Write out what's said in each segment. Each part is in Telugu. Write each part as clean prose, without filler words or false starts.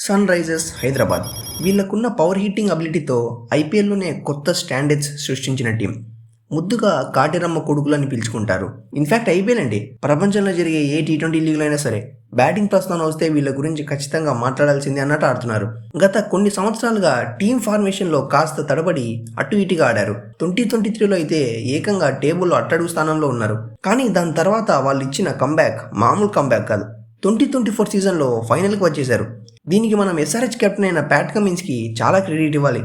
సన్ రైజర్స్ హైదరాబాద్ వీళ్ళకున్న పవర్ హిట్టింగ్ అబిలిటీతో ఐపీఎల్లోనే కొత్త స్టాండర్డ్స్ సృష్టించిన టీం. ముద్దుగా కాటెరమ్మ కొడుకులని పిలుచుకుంటారు. ఇన్ఫ్యాక్ట్ ఐపీఎల్ అండి, ప్రపంచంలో జరిగే ఏ టీ20 లీగ్లో అయినా సరే బ్యాటింగ్ ప్రస్థానం వస్తే వీళ్ళ గురించి ఖచ్చితంగా మాట్లాడాల్సిందే అన్నట్టు ఆడుతున్నారు. గత కొన్ని సంవత్సరాలుగా టీం ఫార్మేషన్లో కాస్త తడబడి అటు ఇటుగా ఆడారు. 2023లో అయితే ఏకంగా టేబుల్లో అట్టడుగు స్థానంలో ఉన్నారు. కానీ దాని తర్వాత వాళ్ళు ఇచ్చిన కంబ్యాక్ మామూలు కంబ్యాక్ కాదు. 2024 సీజన్లో ఫైనల్కి వచ్చేశారు. దీనికి మనం ఎస్ఆర్హెచ్ కెప్టెన్ అయిన ప్యాట్ కమిన్స్కి చాలా క్రెడిట్ ఇవ్వాలి.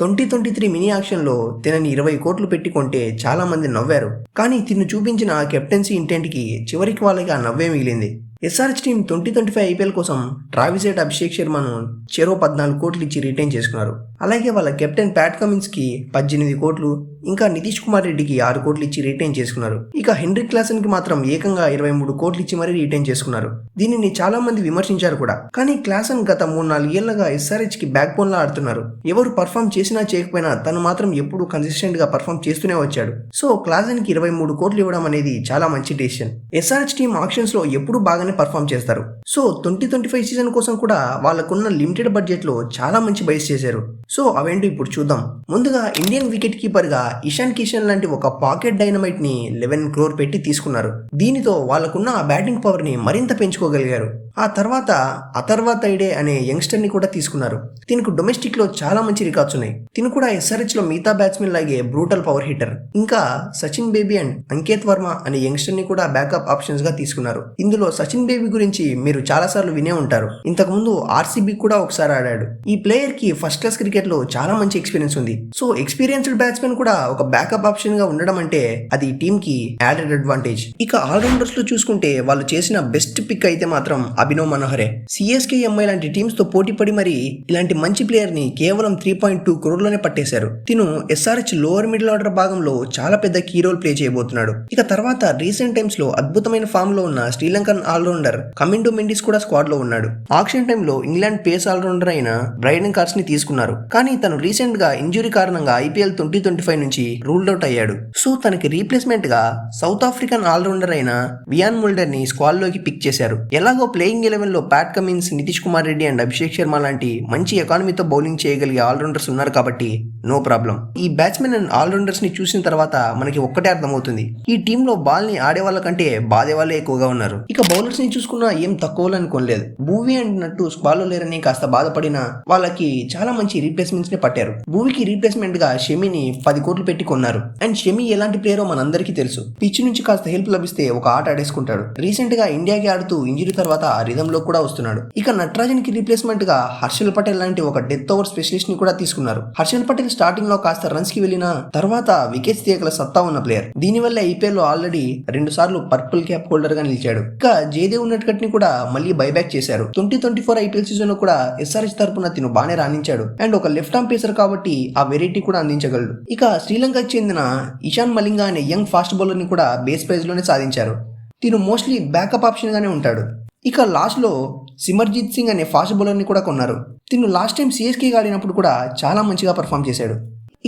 2023 మినీ యాక్షన్లో తినని 20 కోట్లు పెట్టి కొంటే చాలామంది నవ్వారు. కానీ తిను చూపించిన కెప్టెన్సీ ఇంటెంట్కి చివరికి వాళ్ళకి ఆ నవ్వే మిగిలింది. ఎస్ఆర్హెచ్ టీం 2025 ఐపీఎల్ కోసం ట్రావిస్ హెడ్, అభిషేక్ శర్మను చెరో 14 కోట్లు ఇచ్చి రిటైన్ చేసుకున్నారు. అలాగే వాళ్ళ కెప్టెన్ ప్యాట్ కమిన్స్కి 18 కోట్లు, ఇంకా నితీష్ కుమార్ రెడ్డికి 6 కోట్లు ఇచ్చి రిటైన్ చేసుకున్నారు. ఇక హెన్రిక్ క్లాసన్కి మాత్రం ఏకంగా 23 కోట్లు ఇచ్చి మరీ రిటైన్ చేసుకున్నారు. దీనిని చాలా మంది విమర్శించారు కూడా. కానీ క్లాసన్ గత 3-4 ఏళ్లుగా ఎస్ఆర్హెచ్కి బ్యాక్ బోన్లా ఆడుతున్నారు. ఎవరు పర్ఫామ్ చేసినా చేయకపోయినా తను మాత్రం ఎప్పుడూ కన్సిస్టెంట్గా పర్ఫామ్ చేస్తూనే వచ్చాడు. సో క్లాసన్కి 23 కోట్లు ఇవ్వడం అనేది చాలా మంచి డెసిషన్. ఎస్ఆర్హెచ్ టీం ఆక్షన్స్లో ఎప్పుడూ బాగానే పర్ఫామ్ చేస్తారు. సో 2025 సీజన్ కోసం కూడా వాళ్ళకున్న లిమిటెడ్ బడ్జెట్లో చాలా మంచి బైస్ చేశారు. సో అవేంటో ఇప్పుడు చూద్దాం. ముందుగా ఇండియన్ వికెట్ కీపర్గా ఇషాన్ కిషన్ లాంటి ఒక పాకెట్ డైనమైట్ ని 11 crore పెట్టి తీసుకున్నారు. దీనితో వాళ్ళకున్న ఆ బ్యాటింగ్ పవర్ ని మరింత పెంచుకోగలిగారు. ఆ తర్వాత అథర్వా తైడే అనే యంగ్స్టర్ ని కూడా తీసుకున్నారు. దీనికి డొమెస్టిక్ లో చాలా మంచి రికార్డ్స్ ఉన్నాయి. తిను కూడా ఎస్ఆర్హెచ్ లో మిగతా బ్యాట్స్మెన్ లాగే బ్రూటల్ పవర్ హిట్టర్. ఇంకా సచిన్ బేబీ అండ్ అంకేత్ వర్మ అనే యంగ్స్టర్ ని కూడా బ్యాకప్ ఆప్షన్స్ గా తీసుకున్నారు. ఇందులో సచిన్ బేబీ గురించి మీరు చాలా సార్లు వినే ఉంటారు. ఇంతకు ముందు ఆర్సీబీ కూడా ఒకసారి ఆడాడు. ఈ ప్లేయర్ కి ఫస్ట్ క్లాస్ క్రికెట్ లో చాలా మంచి ఎక్స్పీరియన్స్ ఉంది. సో ఎక్స్పీరియన్స్డ్ బ్యాట్స్మెన్ కూడా ఒక బ్యాకప్ ఆప్షన్ గా ఉండడం అంటే అది టీమ్ కి యాడెడ్ అడ్వాంటేజ్. ఇక ఆల్రౌండర్స్ లో చూసుకుంటే వాళ్ళు చేసిన బెస్ట్ పిక్ అయితే మాత్రం అభినవ్ మనోహరే. సిఎస్కే, ఎంఐ లాంటి టీమ్స్ తో పోటీ పడి మరి ఇలాంటి మంచి ప్లేయర్ ని కేవలం 3.2 crore లోనే పట్టేశారు. తిను ఎస్ఆర్హెచ్ లోవర్ మిడిల్ ఆర్డర్ భాగంలో చాలా పెద్ద కీ రోల్ ప్లే చేయబోతున్నాడు. ఇక తర్వాత రీసెంట్ టైమ్స్ లో అద్భుతమైన ఫామ్ లో ఉన్న శ్రీలంకన్ ఆల్రౌండర్ కమిండో మెండిస్ కూడా స్క్వాడ్ లో ఉన్నాడు. ఆక్షన్ టైంలో ఇంగ్లాండ్ పేస్ ఆల్రౌండర్ అయిన బ్రైడెన్ కార్స్ ని తీసుకున్నారు. కానీ తను రీసెంట్ గా ఇంజురీ కారణంగా ఐపీఎల్ 2025 నుంచి రూల్డ్ అవుట్ అయ్యాడు. సో తనకి రీప్లేస్మెంట్ గా సౌత్ ఆఫ్రికన్ ఆల్రౌండర్ అయిన వియాన్ ముల్డర్ ని స్క్వాడ్ లోకి పిక్ చేశారు. ఎలాగో ప్లేయింగ్ 11 లో Pat Cummins, Nitish Kumar Reddy and Abhishek Sharma లాంటి మంచి ఎకానమీతో బౌలింగ్ చేయగలిగే ఆల్రౌండర్స్ ఉన్నారు కాబట్టి నో ప్రాబ్లం. ఈ బ్యాట్స్మెన్ అండ్ ఆల్రౌండర్స్ ని చూసిన తర్వాత మనకి ఒక్కటే అర్థమవుతుంది, ఈ టీమ్ లో బాల్ ని ఆడే వాళ్ళ కంటే బాదే వాళ్ళే ఎక్కువగా ఉన్నారు. ఇక బౌలర్స్ ని చూసుకున్నా ఏం తక్కువ అనుకోలేదు. భూవీ అండ్ నట్టు స్క్వాడ్ లో లేరని కాస్త బాధపడిన వాళ్ళకి చాలా మంచి రీప్లేస్మెంట్స్ ని పట్టారు. భూవీకి రీప్లేస్మెంట్ గా షమిని 10 కోట్లు పెట్టి కొన్నారు. అండ్ షమి ఎలాంటి ప్లేయరో మనందరికీ తెలుసు. పిచ్ నుంచి కాస్త హెల్ప్ లభిస్తే ఒక ఆట ఆడేసుకుంటాడు. రీసెంట్ గా ఇండియాకి ఆడుతూ ఇంజరీ తర్వాత ఆ రిథమ్ లో కూడా వస్తున్నాడు. ఇక నటరాజన్ కి రీప్లేస్మెంట్ గా హర్షల్ పటేల్ లాంటి ఒక డెత్ ఓవర్ స్పెషలిస్ట్ ని కూడా తీసుకున్నారు. హర్షల్ పటేల్ స్టార్టింగ్ లో కాస్త రన్స్ కి వెళ్ళిన తర్వాత వికెట్స్ తీయగల సత్తా ఉన్న ప్లేయర్. దీనివల్ల ఐపీఎల్ లో ఆల్రెడీ 2 సార్లు పర్పుల్ క్యాప్ హోల్డర్ గా నిలిచాడు. ఇక జయదేవ్ ఉన్నట్కట్ ని కూడా మళ్ళీ బైబ్యాక్ చేశారు. 2024 ఐపీఎల్ సీజన్ లో కూడా ఎస్ఆర్హెచ్ తరపున తిను బానే రాణించాడు. అండ్ ఒక లెఫ్ట్ ఆర్మ్ పేసర్ కాబట్టి ఆ వెరైటీ కూడా అందించగలడు. ఇక శ్రీలంకకు చెందిన ఇషాన్ మలింగా అనే యంగ్ ఫాస్ట్ బౌలర్ ని కూడా బేస్ ప్రైజ్ లోనే సాధించారు. తిను మోస్ట్లీ బ్యాకప్ ఆప్షన్ గానే ఉంటాడు. ఇక లాస్ట్ లో సిమర్జిత్ సింగ్ అనే ఫాస్ట్ బౌలర్ ని కూడా కొన్నారు. తిను లాస్ట్ టైం సిఎస్కే ఆడినప్పుడు కూడా చాలా మంచిగా పర్ఫామ్ చేశాడు.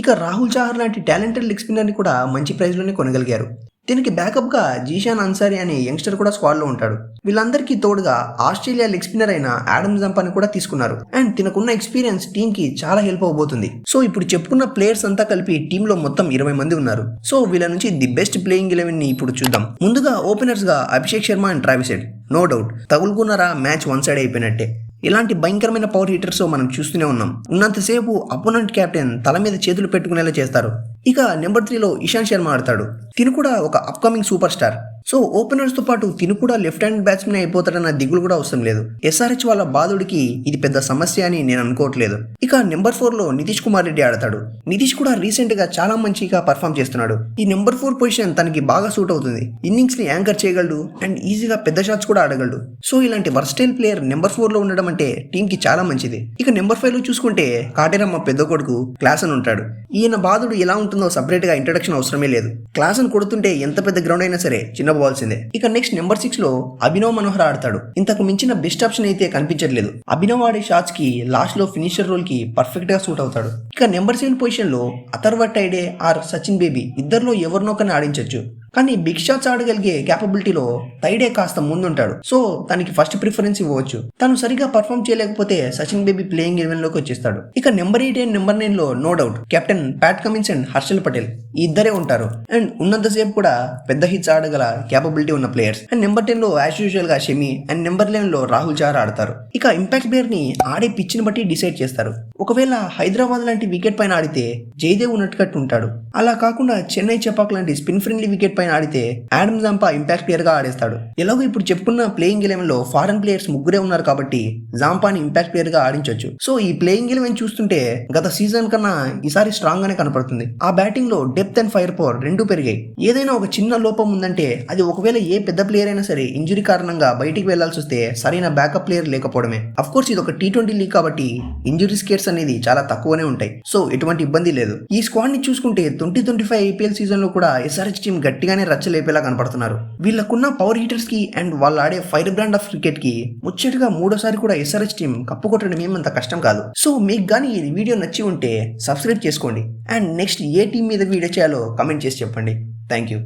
ఇక రాహుల్ చహర్ లాంటి టాలెంటెడ్ లెగ్ స్పిన్నర్ ని కూడా మంచి ప్రైజ్ లోనే కొనగలిగారు. దీనికి బ్యాకప్ గా జీషాన్ అన్సారీ అనే యంగ్స్టర్ కూడా స్క్వాడ్ లో ఉంటాడు. వీళ్ళందరికీ తోడుగా ఆస్ట్రేలియా లెగ్ స్పిన్నర్ అయిన ఆడమ్ జంపాని కూడా తీసుకున్నారు. అండ్ తినకున్న ఎక్స్పీరియన్స్ టీమ్ కి చాలా హెల్ప్ అవబోతుంది. సో ఇప్పుడు చెప్పుకున్న ప్లేయర్స్ అంతా కలిపి టీమ్ లో మొత్తం 20 మంది ఉన్నారు. సో వీళ్ళ నుంచి ది బెస్ట్ ప్లేయింగ్ 11 ని ఇప్పుడు చూద్దాం. ముందుగా ఓపెనర్స్ గా Abhishek Sharma and Travis Head. No doubt తగులుకున్నారా మ్యాచ్ వన్ సైడ్ అయిపోయినట్టే. ఇలాంటి భయంకరమైన పవర్ హీటర్స్ మనం చూస్తూనే ఉన్నాం. ఉన్నంతసేపు అపోనెంట్ కెప్టెన్ తల మీద చేతులు పెట్టుకునేలా చేస్తారు. ఇక నెంబర్ 3లో ఇషాంత్ శర్మ ఆడతాడు. తిను కూడా ఒక upcoming super star. So openers తో పాటు తిను కూడా లెఫ్ట్ హ్యాండ్ బ్యాట్స్మెన్ అయిపోతాడన్న దిగులు కూడా అవసరం లేదు. ఎస్ఆర్హెచ్ వాళ్ళ బాధుడికి ఇది పెద్ద సమస్య అని నేను అనుకోవట్లేదు. ఇక నెంబర్ 4లో నితీష్ కుమార్ రెడ్డి ఆడతాడు. నితీష్ కూడా రీసెంట్ గా చాలా మంచిగా పర్ఫామ్ చేస్తున్నాడు. ఈ నెంబర్ 4 పొజిషన్ తనకి బాగా సూట్ అవుతుంది. ఇన్నింగ్స్ ని యాంకర్ చేయగలడు అండ్ ఈజీగా పెద్ద షాట్స్ కూడా ఆడగలడు. సో ఇలాంటి వర్స్టైల్ ప్లేయర్ నెంబర్ 4లో ఉండడం అంటే టీమ్ కి చాలా మంచిది. ఇక నెంబర్ 5 లో చూసుకుంటే కాటెరమ్మ పెద్ద కొడుకు క్లాసన్ ఉంటాడు. ఈయన బాధుడు ఎలా ఉంటుందో సపరేట్ గా ఇంట్రడక్షన్ అవసరమే లేదు. క్లాసన్ కొడుతుంటే ఎంత పెద్ద గ్రౌండ్ అయినా సరే చిన్నపోవాల్సిందే. ఇక నెక్స్ట్ నెంబర్ 6లో అభినవ్ మనోహర్ ఆడతాడు. ఇంతకు మించిన బెస్ట్ ఆప్షన్ అయితే కనిపించట్లేదు. అభినవ్ ఆడే షాట్స్ కి లాస్ట్ లో ఫినిషర్ రోల్ కి పర్ఫెక్ట్ గా సూట్ అవుతాడు. ఇక నెంబర్ 7 పొజిషన్ లో అథర్వా తైడే ఆర్ సచిన్ బేబీ ఇద్దరిలో ఎవరినొకరిని ఆడించొచ్చు. కానీ బిగ్ షాట్స్ ఆడగలిగే క్యాపబిలిటీలో థైడే కాస్త ముందుంటాడు. సో తనకి ఫస్ట్ ప్రిఫరెన్స్ ఇవ్వచ్చు. తను సరిగా పర్ఫామ్ చేయలేకపోతే సచిన్ బేబీ ప్లేయింగ్ 11 లోకి వచ్చేస్తాడు. ఇక నెంబర్ 8 అండ్ నెంబర్ 9 లో no doubt captain Pat Cummins and Harshal Patel ఈ ఇద్దరే ఉంటారు. అండ్ ఉన్నంతసేపు కూడా పెద్ద హిట్స్ ఆడగల క్యాపబిలిటీ ఉన్న ప్లేయర్స్. అండ్ నెంబర్ 10 లో యాజ్ యూజువల్ గా షమి అండ్ నెంబర్ 11 లో రాహుల్ చార్ ఆడతారు. ఇక ఇంపాక్ట్ ప్లేయర్ ని ఆడే పిచ్ ని బట్టి డిసైడ్ చేస్తారు. ఒకవేళ హైదరాబాద్ లాంటి వికెట్ పైన ఆడితే జయదేవ్ ఉన్నట్టుకట్టు ఉంటాడు. అలా కాకుండా చెన్నై చెపాక్ లాంటి స్పిన్ ఫ్రెండ్లీ వికెట్ పైన ఆడితే ఆడమ్ జాంపా ఇంపాక్ట్ ప్లేయర్ గా ఆడేస్తాడు. ఎలాగో ఇప్పుడు చెప్పుకున్న ప్లేయింగ్ 11 లో ఫారెన్ ప్లేయర్స్ ముగ్గురే ఉన్నారు కాబట్టి జాంపాని ఇంపాక్ట్ ప్లేయర్ గా ఆడించవచ్చు. సో ఈ ప్లేయింగ్ 11 చూస్తుంటే గత సీజన్ కన్నా ఈసారి స్ట్రాంగ్ గానే కనపడుతుంది. ఆ బ్యాటింగ్ లో డెప్త్ అండ్ ఫైర్ పవర్ రెండూ పెరిగాయి. ఏదైనా ఒక చిన్న లోపం ఉందంటే అది ఒకవేళ ఏ పెద్ద ప్లేయర్ అయినా సరే ఇంజురీ కారణంగా బయటికి వెళ్లాల్సి వస్తే సరైన బ్యాకప్ ప్లేయర్ లేకపోవడమే. అఫ్ కోర్స్ ఇది ఒక T20 లీగ్ కాబట్టి ఇంజురీ స్కేర్స్ అనేది చాలా తక్కువనే ఉంటాయి. సో ఎటువంటి ఇబ్బంది లేదు. ఈ స్క్వాడ్ ని చూసుకుంటే 2025 IPL సీజన్ లో కూడా SRH టీం గట్టిగానే రచ్చలేపేలా కనపడుతున్నారు. వీళ్ళకున్న పవర్ హీటర్స్ కి అండ్ వాళ్ళు ఆడే ఫైర్ బ్రాండ్ ఆఫ్ క్రికెట్ కి ముచ్చటగా మూడోసారి కూడా SRH టీం కప్పు కొట్టడం ఏమంత కష్టం కాదు. సో మీకు గానీ ఈ వీడియో నచ్చి ఉంటే సబ్స్క్రైబ్ చేసుకోండి. అండ్ నెక్స్ట్ ఏ టీం మీద వీడియో చేయాలో కమెంట్ చేసి చెప్పండి. Thank you.